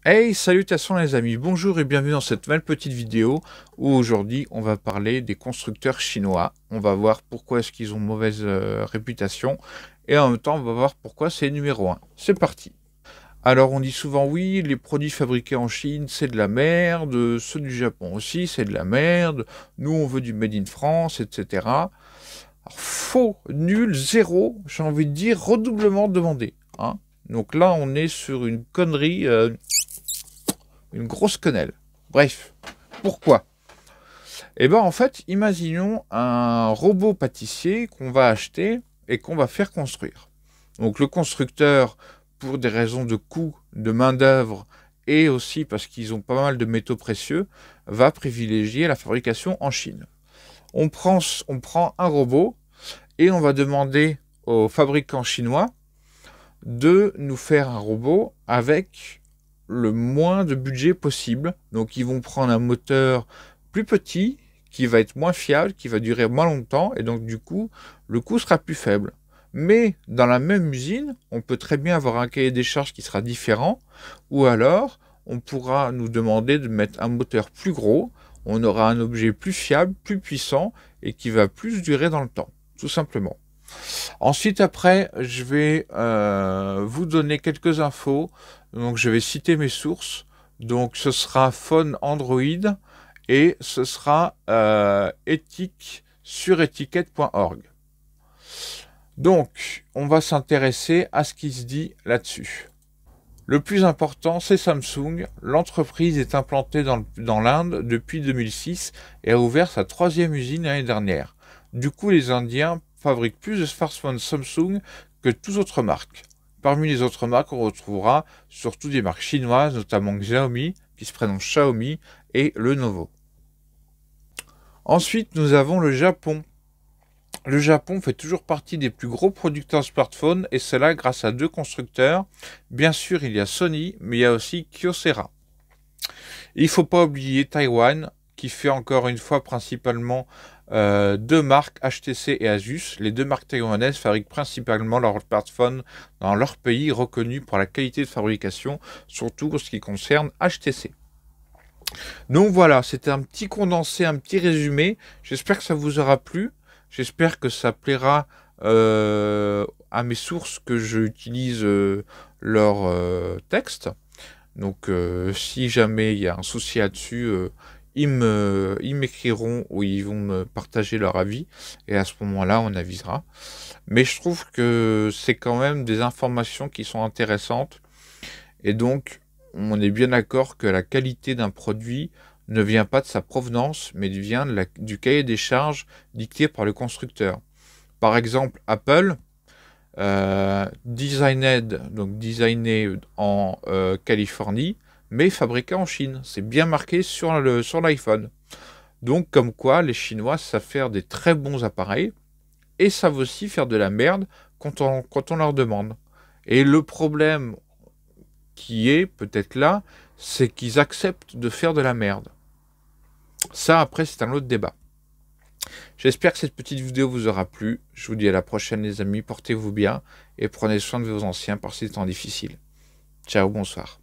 Hey, salutations les amis, bonjour et bienvenue dans cette nouvelle petite vidéo où aujourd'hui on va parler des constructeurs chinois. On va voir pourquoi est-ce qu'ils ont mauvaise réputation et en même temps on va voir pourquoi c'est numéro 1. C'est parti. Alors on dit souvent oui, les produits fabriqués en Chine c'est de la merde, ceux du Japon aussi c'est de la merde, nous on veut du made in France, etc. Alors, faux, nul, zéro, j'ai envie de dire redoublement demandé. Hein. Donc là on est sur une connerie... une grosse quenelle. Bref, pourquoi? Eh bien, en fait, imaginons un robot pâtissier qu'on va acheter et qu'on va faire construire. Donc, le constructeur, pour des raisons de coût, de main-d'œuvre et aussi parce qu'ils ont pas mal de métaux précieux, va privilégier la fabrication en Chine. On prend un robot et on va demander aux fabricants chinois de nous faire un robot avec le moins de budget possible. Donc ils vont prendre un moteur plus petit, qui va être moins fiable, qui va durer moins longtemps, et donc du coup, le coût sera plus faible. Mais dans la même usine, on peut très bien avoir un cahier des charges qui sera différent, ou alors on pourra nous demander de mettre un moteur plus gros, on aura un objet plus fiable, plus puissant, et qui va plus durer dans le temps, tout simplement. Ensuite, après, je vais vous donner quelques infos. Donc, je vais citer mes sources. Donc, ce sera Phone Android et ce sera éthique sur étiquette.org. Donc, on va s'intéresser à ce qui se dit là-dessus. Le plus important, c'est Samsung. L'entreprise est implantée dans l'Inde depuis 2006 et a ouvert sa 3e usine l'année dernière. Du coup, les Indiens fabriquent plus de smartphones Samsung que toute autre marque. Parmi les autres marques, on retrouvera surtout des marques chinoises, notamment Xiaomi, qui se prénomme Xiaomi, et Lenovo. Ensuite, nous avons le Japon. Le Japon fait toujours partie des plus gros producteurs de smartphones, et cela grâce à 2 constructeurs. Bien sûr, il y a Sony, mais il y a aussi Kyocera. Il ne faut pas oublier Taïwan, qui fait encore une fois principalement 2 marques, HTC et Asus. Les 2 marques taïwanaises fabriquent principalement leurs smartphones dans leur pays, reconnus pour la qualité de fabrication, surtout en ce qui concerne HTC. Donc voilà, c'était un petit condensé, un petit résumé. J'espère que ça vous aura plu. J'espère que ça plaira à mes sources que j'utilise leur texte. Donc si jamais il y a un souci là-dessus, ils m'écriront ou ils vont me partager leur avis. Et à ce moment-là, on avisera. Mais je trouve que c'est quand même des informations qui sont intéressantes. Et donc, on est bien d'accord que la qualité d'un produit ne vient pas de sa provenance, mais vient du cahier des charges dicté par le constructeur. Par exemple, Apple, designé en Californie, mais fabriqué en Chine. C'est bien marqué sur l'iPhone. Donc, comme quoi, les Chinois savent faire des très bons appareils et savent aussi faire de la merde quand on leur demande. Et le problème qui est peut-être là, c'est qu'ils acceptent de faire de la merde. Ça, après, c'est un autre débat. J'espère que cette petite vidéo vous aura plu. Je vous dis à la prochaine les amis, portez-vous bien et prenez soin de vos anciens par ces temps difficiles. Ciao, bonsoir.